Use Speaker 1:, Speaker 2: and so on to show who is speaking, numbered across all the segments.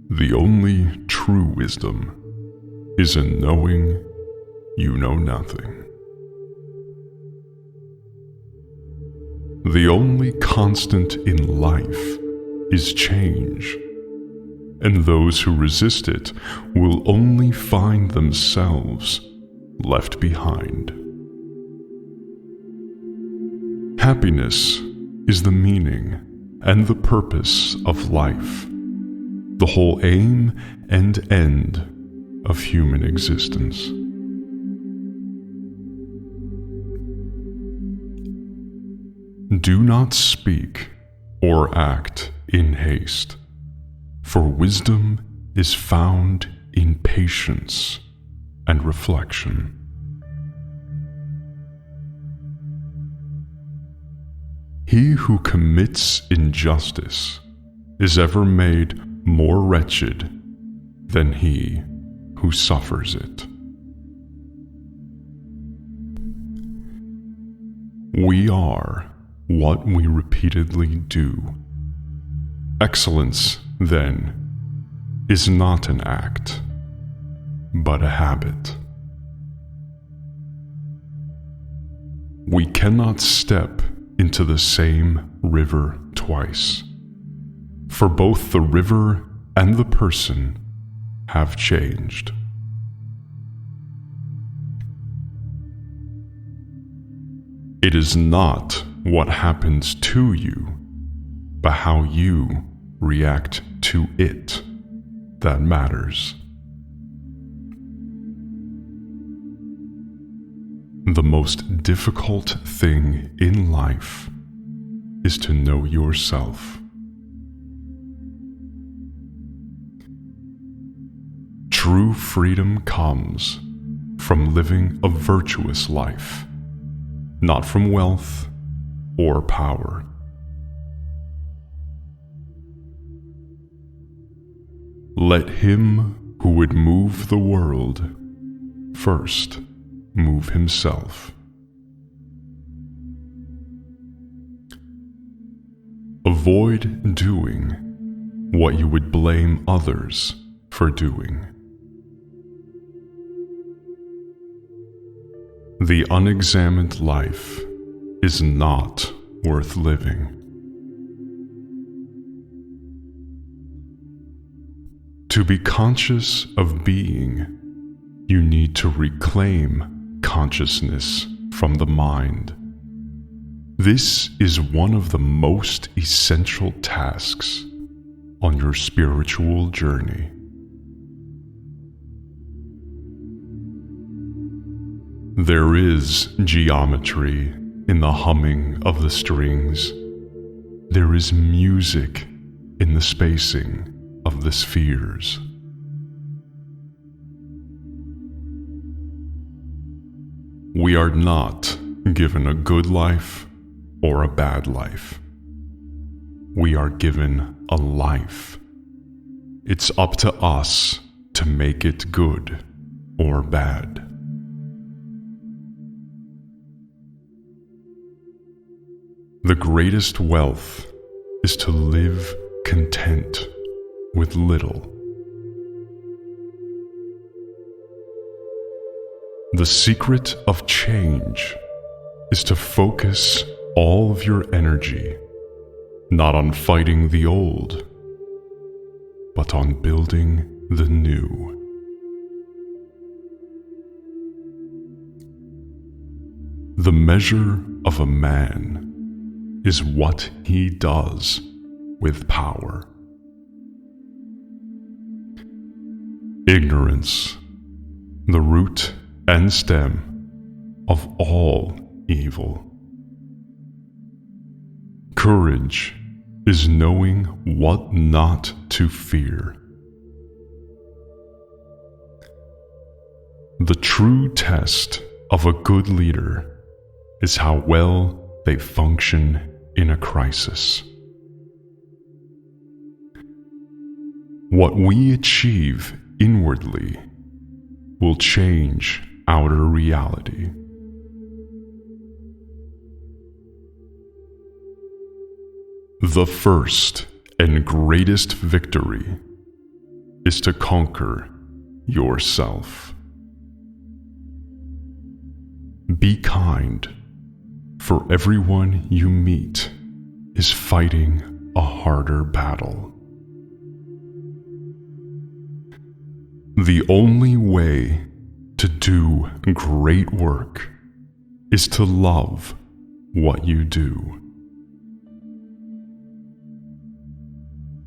Speaker 1: The only true wisdom is in knowing you know nothing. The only constant in life is change, and those who resist it will only find themselves left behind. Happiness is the meaning and the purpose of life, the whole aim and end of human existence. Do not speak or act in haste, for wisdom is found in patience and reflection. He who commits injustice is ever made more wretched than he who suffers it. We are what we repeatedly do. Excellence, then, is not an act, but a habit. We cannot step into the same river twice, for both the river and the person have changed. It is not what happens to you, but how you react to it that matters. The most difficult thing in life is to know yourself. True freedom comes from living a virtuous life, not from wealth or power. Let him who would move the world first move himself. Avoid doing what you would blame others for doing. The unexamined life is not worth living. To be conscious of being, you need to reclaim consciousness from the mind. This is one of the most essential tasks on your spiritual journey. There is geometry in the humming of the strings. There is music in the spacing of the spheres. We are not given a good life or a bad life. We are given a life. It's up to us to make it good or bad. The greatest wealth is to live content with little. The secret of change is to focus all of your energy not on fighting the old, but on building the new. The measure of a man is what he does with power. Ignorance, the root and stem of all evil. Courage is knowing what not to fear. The true test of a good leader is how well they function in a crisis. What we achieve inwardly will change outer reality. The first and greatest victory is to conquer yourself. Be kind, for everyone you meet is fighting a harder battle. The only way to do great work is to love what you do.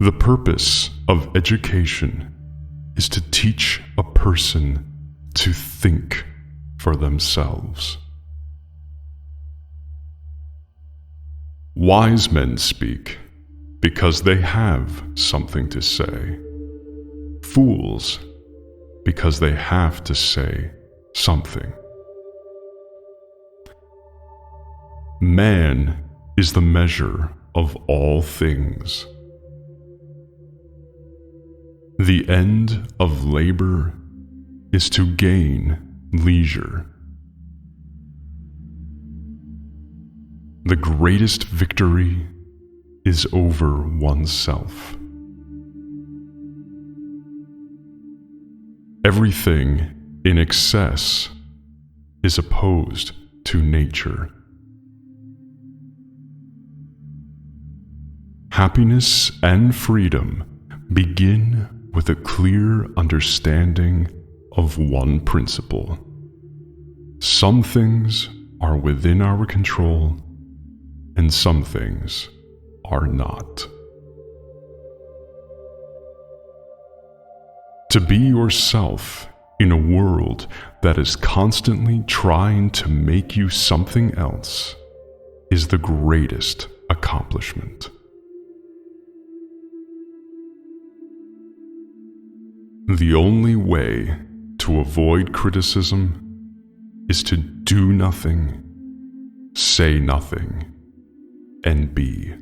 Speaker 1: The purpose of education is to teach a person to think for themselves. Wise men speak because they have something to say. Fools because they have to say something. Man is the measure of all things. The end of labor is to gain leisure. The greatest victory is over oneself. Everything in excess is opposed to nature. Happiness and freedom begin with a clear understanding of one principle. Some things are within our control, and some things are not. To be yourself in a world that is constantly trying to make you something else is the greatest accomplishment. The only way to avoid criticism is to do nothing, say nothing, and be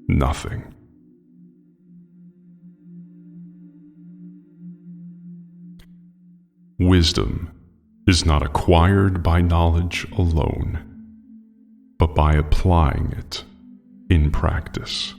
Speaker 1: nothing. Wisdom is not acquired by knowledge alone, but by applying it in practice.